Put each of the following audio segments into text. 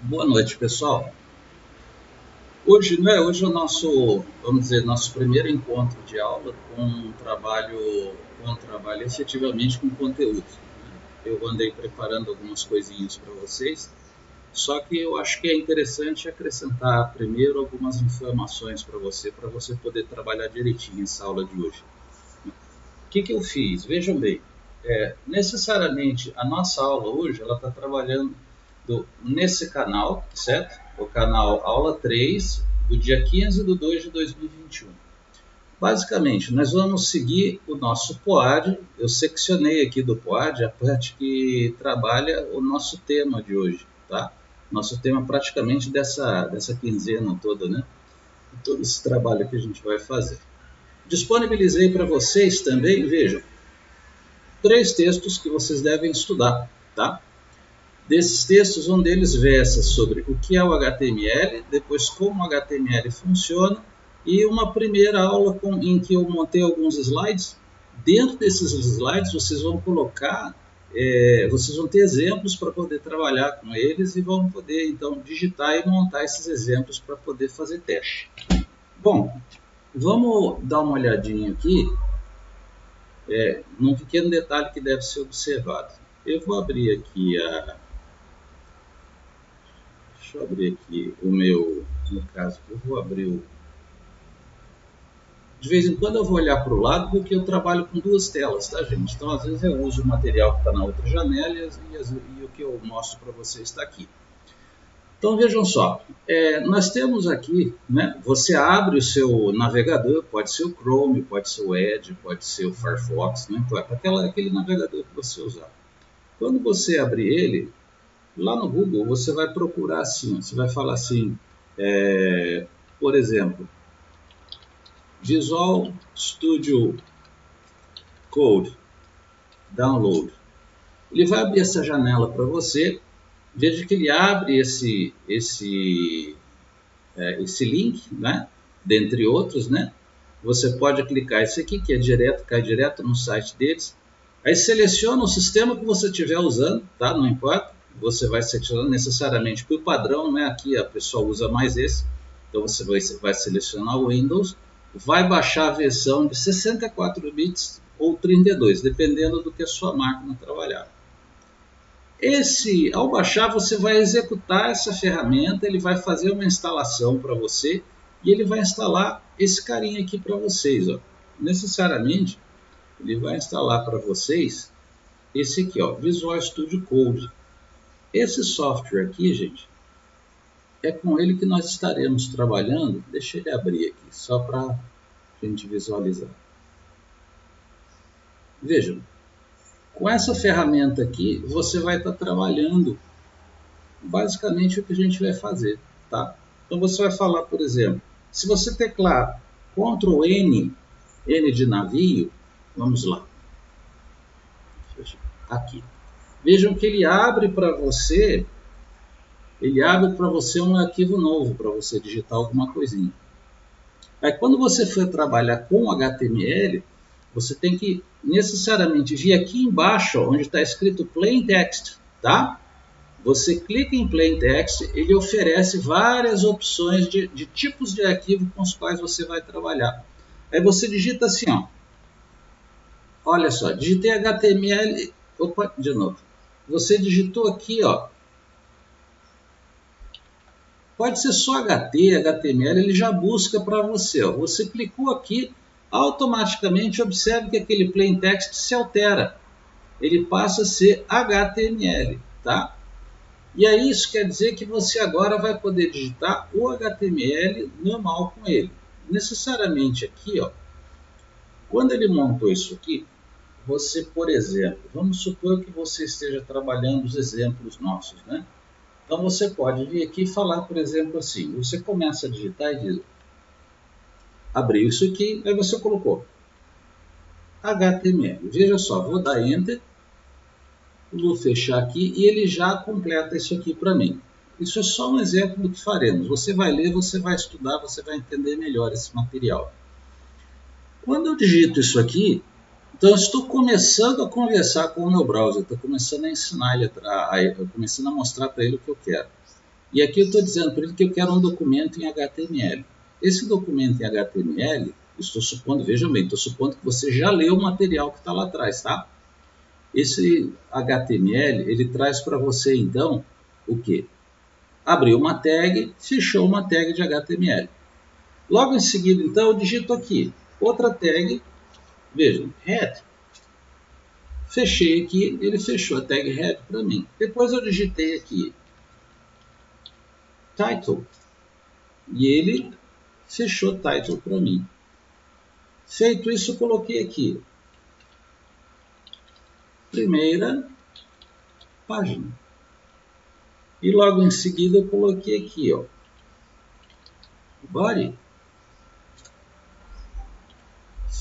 Boa noite, pessoal. Hoje é o nosso, vamos dizer, nosso primeiro encontro de aula com um trabalho efetivamente com conteúdo. Eu andei preparando algumas coisinhas para vocês, só que eu acho que é interessante acrescentar primeiro algumas informações para você poder trabalhar direitinho essa aula de hoje. O que eu fiz? Vejam bem, necessariamente a nossa aula hoje ela está trabalhando nesse canal, certo? O canal Aula 3, do dia 15 de 2 de 2021. Basicamente, nós vamos seguir o nosso POAD. Eu seccionei aqui do POAD a parte que trabalha o nosso tema de hoje, tá? Nosso tema praticamente dessa quinzena toda, né? Todo esse trabalho que a gente vai fazer. Disponibilizei para vocês também, vejam, 3 textos que vocês devem estudar, tá? Desses textos, um deles versa sobre o que é o HTML, depois como o HTML funciona, e uma primeira aula em que eu montei alguns slides. Dentro desses slides, vocês vão colocar, vocês vão ter exemplos para poder trabalhar com eles e vão poder, então, digitar e montar esses exemplos para poder fazer teste. Bom, vamos dar uma olhadinha aqui num pequeno detalhe que deve ser observado. Eu vou abrir aqui deixa eu abrir aqui o meu, no caso, eu vou abrir o... De vez em quando eu vou olhar para o lado porque eu trabalho com 2 telas, tá, gente? Então, às vezes eu uso o material que está na outra janela e o que eu mostro para vocês está aqui. Então, vejam só, nós temos aqui, né, você abre o seu navegador, pode ser o Chrome, pode ser o Edge, pode ser o Firefox, não importa, aquele navegador que você usar. Quando você abrir ele, lá no Google você vai procurar assim, você vai falar assim, por exemplo, Visual Studio Code Download. Ele vai abrir essa janela para você. Veja que ele abre esse link, né? Dentre outros, né? Você pode clicar esse aqui, que cai direto no site deles. Aí seleciona o sistema que você estiver usando, tá? Não importa. Você vai selecionar necessariamente por padrão, né? Aqui a pessoa usa mais esse. Então você vai selecionar o Windows, vai baixar a versão de 64 bits ou 32, dependendo do que a sua máquina trabalhar. Ao baixar, você vai executar essa ferramenta, ele vai fazer uma instalação para você e ele vai instalar esse carinha aqui para vocês. Ó. Necessariamente, ele vai instalar para vocês esse aqui, ó, Visual Studio Code. Esse software aqui, gente, é com ele que nós estaremos trabalhando. Deixa ele abrir aqui, só para a gente visualizar. Vejam, com essa ferramenta aqui, você vai estar trabalhando basicamente o que a gente vai fazer, tá? Então você vai falar, por exemplo, se você teclar Ctrl N, N de navio, vamos lá, aqui. Vejam que ele abre para você um arquivo novo para você digitar alguma coisinha. Aí quando você for trabalhar com HTML, você tem que necessariamente vir aqui embaixo, onde está escrito Plain Text, tá? Você clica em Plain Text, ele oferece várias opções de tipos de arquivo com os quais você vai trabalhar. Aí você digita assim, ó. Olha só, digitei HTML. Opa, de novo. Você digitou aqui, ó. Pode ser só HTML, ele já busca para você. Ó. Você clicou aqui, automaticamente observe que aquele Plain Text se altera. Ele passa a ser HTML, tá? E aí isso quer dizer que você agora vai poder digitar o HTML normal com ele. Necessariamente aqui, ó, quando ele montou isso aqui, você, por exemplo, vamos supor que você esteja trabalhando os exemplos nossos, né? Então você pode vir aqui e falar, por exemplo, assim, você começa a digitar e diz, abriu isso aqui, aí você colocou HTML. Veja só, vou dar Enter, vou fechar aqui e ele já completa isso aqui para mim. Isso é só um exemplo do que faremos. Você vai ler, você vai estudar, você vai entender melhor esse material. Quando eu digito isso aqui, então eu estou começando a conversar com o meu browser, estou começando a ensinar ele, começando a mostrar para ele o que eu quero. E aqui eu estou dizendo para ele que eu quero um documento em HTML. Esse documento em HTML, estou supondo, vejam bem, estou supondo que você já leu o material que está lá atrás, tá? Esse HTML, ele traz para você, então, o quê? Abriu uma tag, fechou uma tag de HTML. Logo em seguida, então, eu digito aqui, outra tag, vejam, head. Fechei aqui, ele fechou a tag head para mim. Depois eu digitei aqui, title, e ele fechou title para mim. Feito isso, eu coloquei aqui, primeira página. E logo em seguida eu coloquei aqui, ó, body.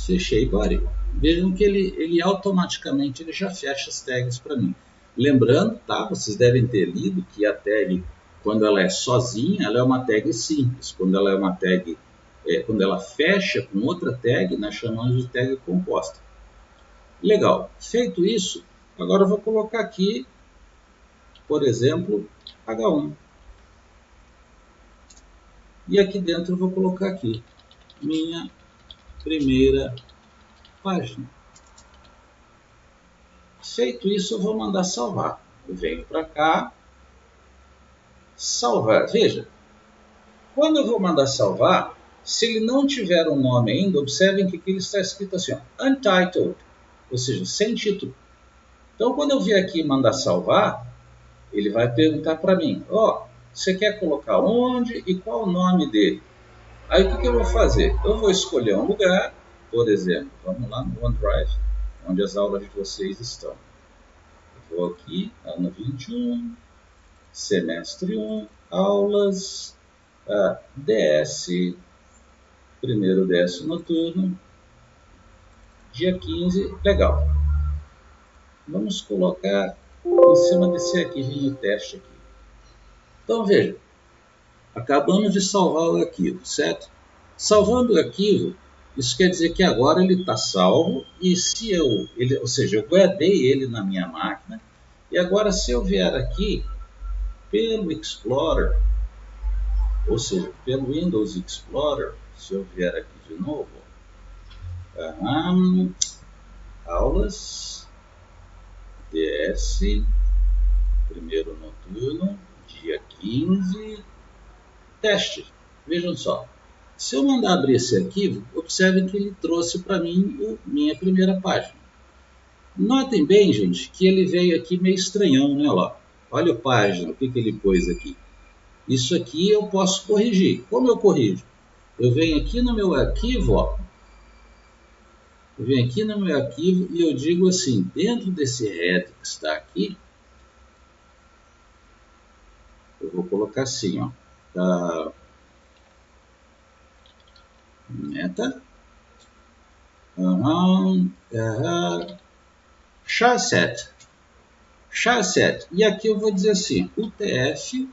Fechei body. Vejam que ele automaticamente ele já fecha as tags para mim. Lembrando, tá? Vocês devem ter lido que a tag, quando ela é sozinha, ela é uma tag simples. Quando ela é uma tag, quando ela fecha com outra tag, nós chamamos de tag composta. Legal. Feito isso, agora eu vou colocar aqui, por exemplo, H1. E aqui dentro eu vou colocar aqui, minha primeira página. Feito isso, eu vou mandar salvar. Eu venho para cá, salvar. Veja, quando eu vou mandar salvar, se ele não tiver um nome ainda, observem que aqui ele está escrito assim, ó, untitled, ou seja, sem título. Então, quando eu vier aqui mandar salvar, ele vai perguntar para mim, ó, você quer colocar onde e qual o nome dele? Aí o que eu vou fazer? Eu vou escolher um lugar, por exemplo, vamos lá no OneDrive, onde as aulas de vocês estão. Eu vou aqui, ano 21, semestre 1, aulas, DS, primeiro DS noturno, dia 15, legal. Vamos colocar em cima desse arquivinho teste aqui. Então veja, acabamos de salvar o arquivo, certo? Salvando o arquivo, isso quer dizer que agora ele está salvo e se ou seja, eu guardei ele na minha máquina e agora se eu vier aqui pelo Explorer, ou seja, pelo Windows Explorer, se eu vier aqui de novo, aulas, DS, primeiro noturno, dia 15, teste. Vejam só, se eu mandar abrir esse arquivo, observem que ele trouxe para mim minha primeira página. Notem bem, gente, que ele veio aqui meio estranhão, né? Olha a página, o que ele pôs aqui. Isso aqui eu posso corrigir. Como eu corrijo? Eu venho aqui no meu arquivo, ó. Eu venho aqui no meu arquivo e eu digo assim, dentro desse head que está aqui, eu vou colocar assim, ó. Meta. Charset. Charset. E aqui eu vou dizer assim, UTF-8.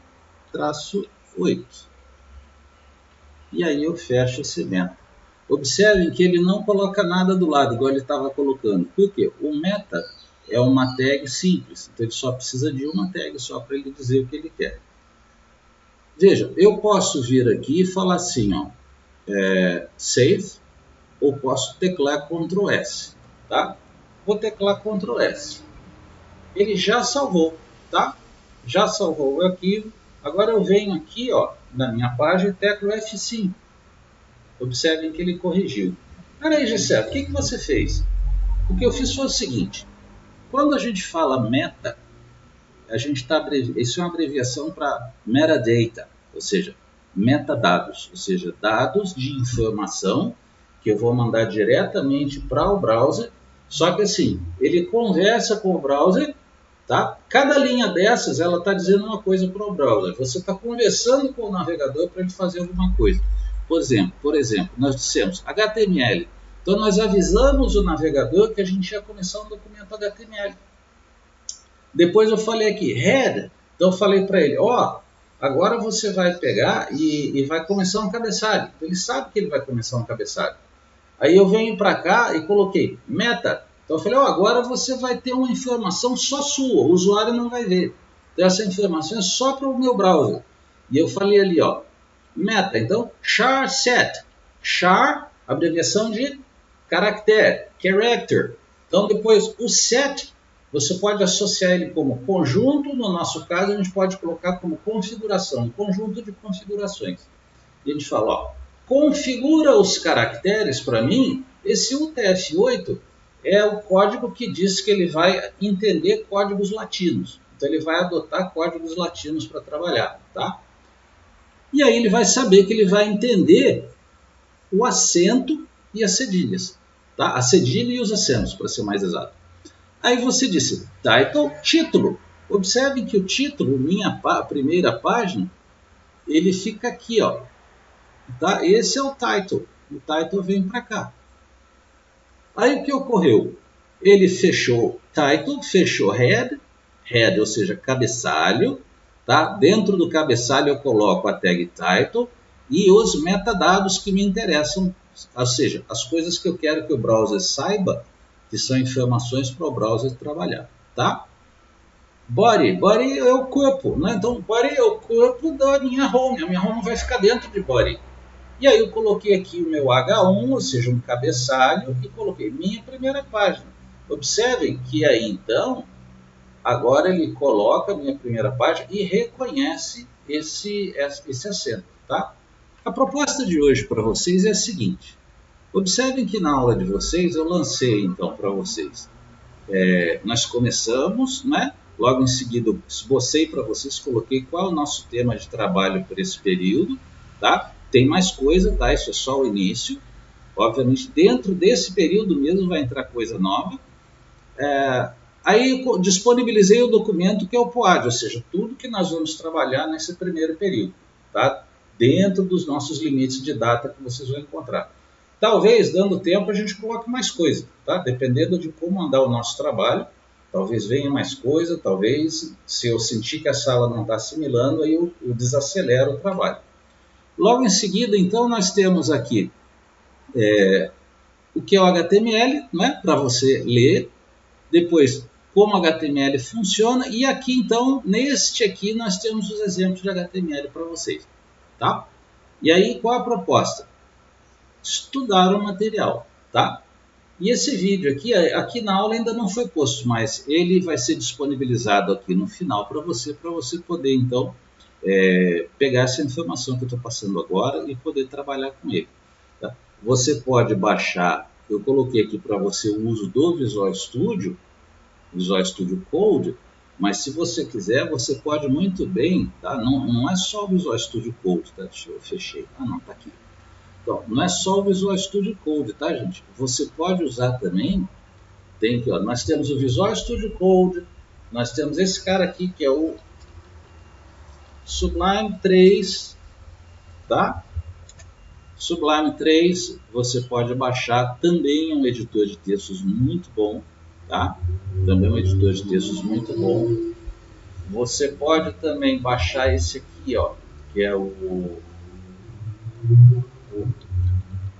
E aí eu fecho esse meta. Observem que ele não coloca nada do lado, igual ele estava colocando. Por quê? O meta é uma tag simples, então ele só precisa de uma tag só para ele dizer o que ele quer. Veja, eu posso vir aqui e falar assim, ó, save, ou posso teclar Ctrl S, tá? Vou teclar Ctrl S. Ele já salvou, tá? Já salvou o arquivo. Agora eu venho aqui, ó, na minha página e teclo F5. Observem que ele corrigiu. Peraí, Gessé, o que você fez? O que eu fiz foi o seguinte. Quando a gente fala meta, a gente está isso é uma abreviação para metadata, ou seja, metadados, ou seja, dados de informação que eu vou mandar diretamente para o browser. Só que assim, ele conversa com o browser, tá? Cada linha dessas, ela está dizendo uma coisa para o browser. Você está conversando com o navegador para ele fazer alguma coisa. Por exemplo, nós dissemos HTML. Então, nós avisamos o navegador que a gente ia começar um documento HTML. Depois eu falei aqui, head. Então, eu falei para ele, ó, agora você vai pegar e vai começar um cabeçalho. Ele sabe que ele vai começar um cabeçalho. Aí eu venho para cá e coloquei meta. Então, eu falei, ó, agora você vai ter uma informação só sua. O usuário não vai ver. Então, essa informação é só para o meu browser. E eu falei ali, ó, meta. Então, char set. Char, abreviação de caractere, character. Então, depois, o set, você pode associar ele como conjunto. No nosso caso, a gente pode colocar como configuração, um conjunto de configurações. E a gente fala, ó, configura os caracteres para mim. Esse UTF-8 é o código que diz que ele vai entender códigos latinos. Então, ele vai adotar códigos latinos para trabalhar, tá? E aí ele vai saber que ele vai entender o acento e as cedilhas, tá? A cedilha e os acentos, para ser mais exato. Aí você disse, title, título. Observe que o título, minha primeira página, ele fica aqui, ó. Tá? Esse é o title. O title vem para cá. Aí o que ocorreu? Ele fechou title, fechou head, ou seja, cabeçalho. Tá? Dentro do cabeçalho eu coloco a tag title e os metadados que me interessam, ou seja, as coisas que eu quero que o browser saiba, que são informações para o browser trabalhar. Tá? Body é o corpo, né? Então body é o corpo da minha home. A minha home vai ficar dentro de body. E aí eu coloquei aqui o meu H1, ou seja, um cabeçalho, e coloquei minha primeira página. Observem que aí então, agora ele coloca a minha primeira página e reconhece esse acento. Tá? A proposta de hoje para vocês é a seguinte. Observem que na aula de vocês eu lancei então para vocês. Nós começamos, né? Logo em seguida eu esbocei para vocês, coloquei qual é o nosso tema de trabalho para esse período. Tá? Tem mais coisa, tá? Isso é só o início. Obviamente, dentro desse período mesmo vai entrar coisa nova. Aí eu disponibilizei o documento que é o POAD, ou seja, tudo que nós vamos trabalhar nesse primeiro período, tá? Dentro dos nossos limites de data que vocês vão encontrar. Talvez, dando tempo, a gente coloque mais coisa, tá? Dependendo de como andar o nosso trabalho, talvez venha mais coisa, talvez, se eu sentir que a sala não está assimilando, aí eu desacelero o trabalho. Logo em seguida, então, nós temos aqui o que é o HTML, né, para você ler. Depois, como o HTML funciona. E aqui, então, neste aqui, nós temos os exemplos de HTML para vocês. Tá? E aí, qual a proposta? Estudar o material. Tá? E esse vídeo aqui na aula ainda não foi posto, mas ele vai ser disponibilizado aqui no final para você poder, então, pegar essa informação que eu estou passando agora e poder trabalhar com ele. Tá? Você pode baixar, eu coloquei aqui para você o uso do Visual Studio Code, mas se você quiser, você pode muito bem, tá? Não é só o Visual Studio Code, tá? Deixa eu fechei. Não, tá aqui. Então, não é só o Visual Studio Code, tá, gente? Você pode usar também, tem aqui, ó, nós temos o Visual Studio Code, nós temos esse cara aqui que é o Sublime 3, tá? Sublime 3, você pode baixar, também é um editor de textos muito bom, tá? Também é um editor de textos muito bom. Você pode também baixar esse aqui, ó, que é o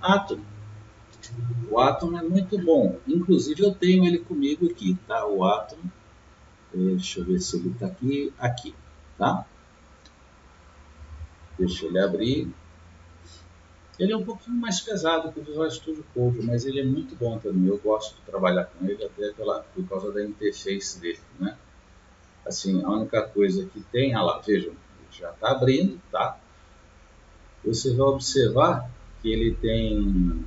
Atom. O Atom é muito bom, inclusive eu tenho ele comigo aqui, tá? O Atom, deixa eu ver se ele está aqui, tá? Deixa ele abrir. Ele é um pouquinho mais pesado que o Visual Studio Code, mas ele é muito bom também. Eu gosto de trabalhar com ele até por causa da interface dele, né? Assim, a única coisa que tem, lá, vejam, já está abrindo, tá? Você vai observar que ele tem...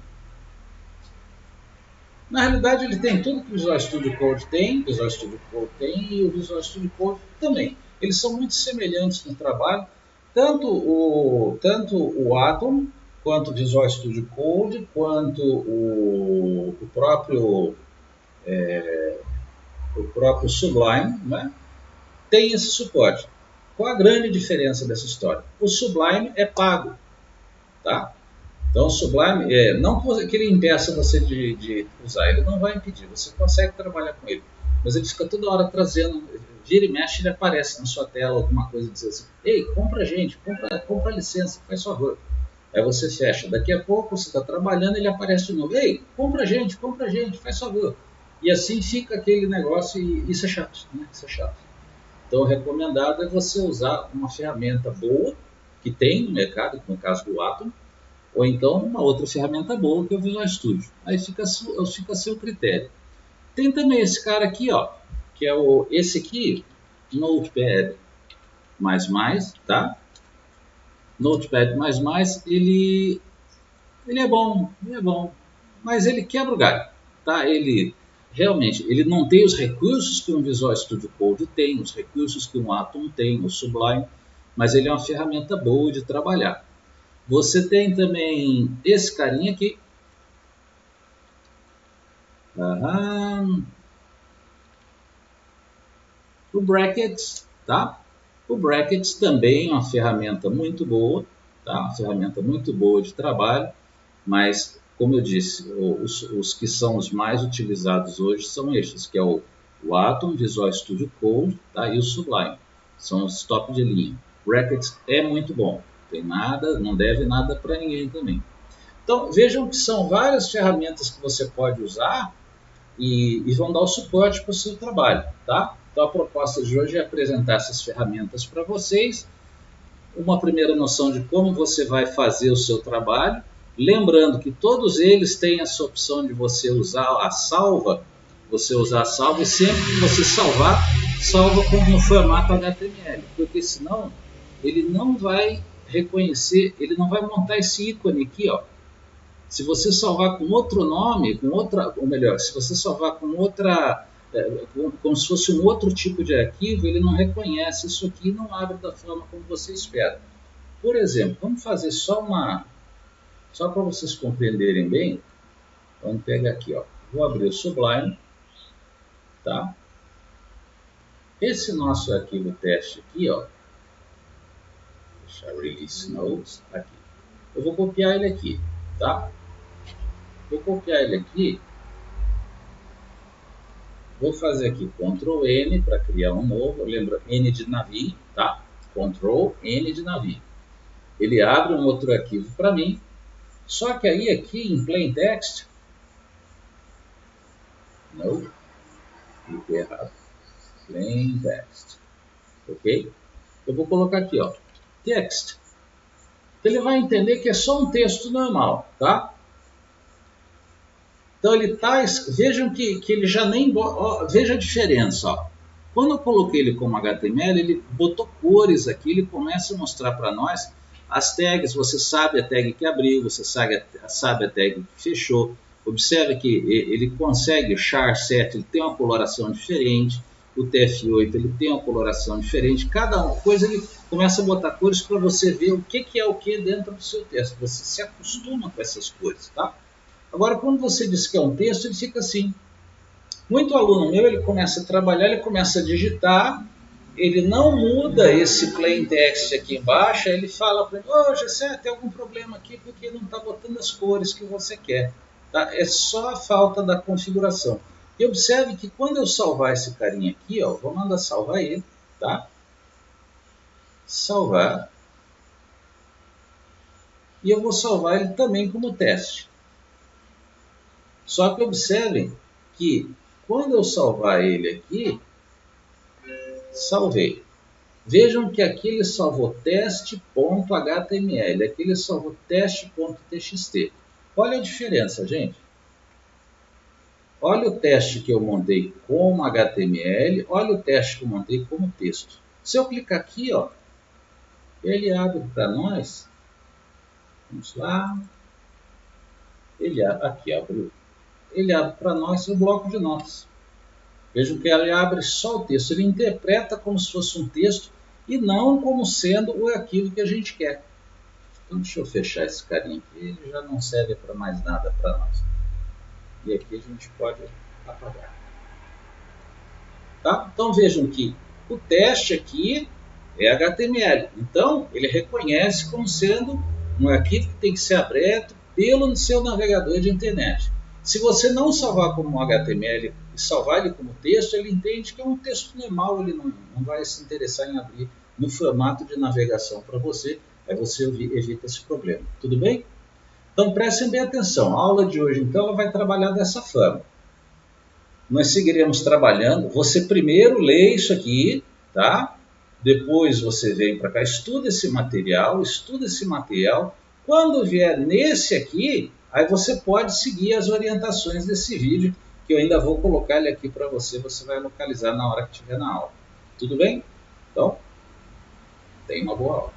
Na realidade, ele tem tudo que o Visual Studio Code tem, e o Visual Studio Code também. Eles são muito semelhantes no trabalho, tanto o Atom, quanto o Visual Studio Code, quanto o próprio Sublime, né? Tem esse suporte. Qual a grande diferença dessa história? O Sublime é pago, tá? Então o Sublime, não que ele impeça você de usar, ele não vai impedir, você consegue trabalhar com ele, mas ele fica toda hora trazendo, vira e mexe, ele aparece na sua tela alguma coisa dizendo assim, ei, compra a gente, compra a licença, faz favor. Aí você fecha, daqui a pouco você está trabalhando, ele aparece de novo, ei, compra a gente, faz favor. E assim fica aquele negócio e isso é chato, né? Isso é chato. Então o recomendado é você usar uma ferramenta boa, que tem no mercado, no caso do Atom, ou então uma outra ferramenta boa que é o Visual Studio. Aí fica a seu critério. Tem também esse cara aqui, ó, que é esse aqui, Notepad++, tá? Notepad++, ele é bom, mas ele quebra o galho, tá? Ele realmente, ele não tem os recursos que um Visual Studio Code tem, os recursos que um Atom tem, o Sublime, mas ele é uma ferramenta boa de trabalhar. Você tem também esse carinha aqui. O Brackets, tá? O Brackets também é uma ferramenta muito boa, tá? Uma ferramenta muito boa de trabalho, mas, como eu disse, os que são os mais utilizados hoje são estes, que é o Atom, Visual Studio Code, tá? E o Sublime. São os top de linha. O Brackets é muito bom, tem nada, não deve nada para ninguém também. Então, vejam que são várias ferramentas que você pode usar e vão dar o suporte para o seu trabalho, tá? Então, a proposta de hoje é apresentar essas ferramentas para vocês, uma primeira noção de como você vai fazer o seu trabalho, lembrando que todos eles têm essa opção de você usar a salva, e sempre que você salva como no formato HTML, porque senão ele não vai reconhecer, ele não vai montar esse ícone aqui, ó. Se você salvar com outro nome, ou melhor, se você salvar com outra, como se fosse um outro tipo de arquivo, ele não reconhece isso aqui e não abre da forma como você espera. Por exemplo, vamos fazer só para vocês compreenderem bem. Vamos pegar aqui, ó. Vou abrir o Sublime, tá? Esse nosso arquivo teste aqui, ó. Deixa eu release notes aqui. Eu vou copiar ele aqui, tá? Vou copiar ele aqui. Vou fazer aqui Ctrl N para criar um novo. Lembra N de navio, tá? Ctrl N de navio. Ele abre um outro arquivo para mim. Só que aí aqui em Plain Text, não, cliquei errado. Plain Text, ok? Eu vou colocar aqui, ó, Text. Ele vai entender que é só um texto normal, tá? Então ele tá, vejam que ele já nem, ó, veja a diferença, ó. Quando eu coloquei ele como HTML, ele botou cores aqui, ele começa a mostrar para nós as tags, você sabe a tag que abriu, você sabe a tag que fechou. Observe que ele consegue, o char7 ele tem uma coloração diferente, o TF8 ele tem uma coloração diferente, cada coisa ele começa a botar cores para você ver o que é o que dentro do seu texto, você se acostuma com essas cores, tá? Agora, quando você diz que é um texto, ele fica assim. Muito aluno meu, ele começa a trabalhar, ele começa a digitar, ele não muda esse plain text aqui embaixo, aí ele fala para mim, ô Gessé, tem algum problema aqui porque não está botando as cores que você quer. Tá? É só a falta da configuração. E observe que quando eu salvar esse carinha aqui, ó, vou mandar salvar ele, tá? Salvar. E eu vou salvar ele também como teste. Só que observem que quando eu salvar ele aqui, salvei. Vejam que aqui ele salvou teste.html, aqui ele salvou teste.txt. Olha a diferença, gente. Olha o teste que eu montei como HTML, olha o teste que eu montei como texto. Se eu clicar aqui, ó, ele abre para nós. Vamos lá. Ele aqui abriu. Ele abre para nós o bloco de notas. Vejam que ele abre só o texto, ele interpreta como se fosse um texto e não como sendo o arquivo que a gente quer. Então deixa eu fechar esse carinha aqui, ele já não serve para mais nada para nós. E aqui a gente pode apagar. Tá? Então vejam que o teste aqui é HTML, então ele reconhece como sendo um arquivo que tem que ser aberto pelo seu navegador de internet. Se você não salvar como HTML e salvar ele como texto, ele entende que é um texto normal, ele não vai se interessar em abrir no formato de navegação para você, aí você evita esse problema. Tudo bem? Então prestem bem atenção, a aula de hoje então ela vai trabalhar dessa forma. Nós seguiremos trabalhando, você primeiro lê isso aqui, tá? Depois você vem para cá, estuda esse material, Quando vier nesse aqui, aí você pode seguir as orientações desse vídeo, que eu ainda vou colocar ele aqui para você, você vai localizar na hora que estiver na aula. Tudo bem? Então, tenha uma boa aula.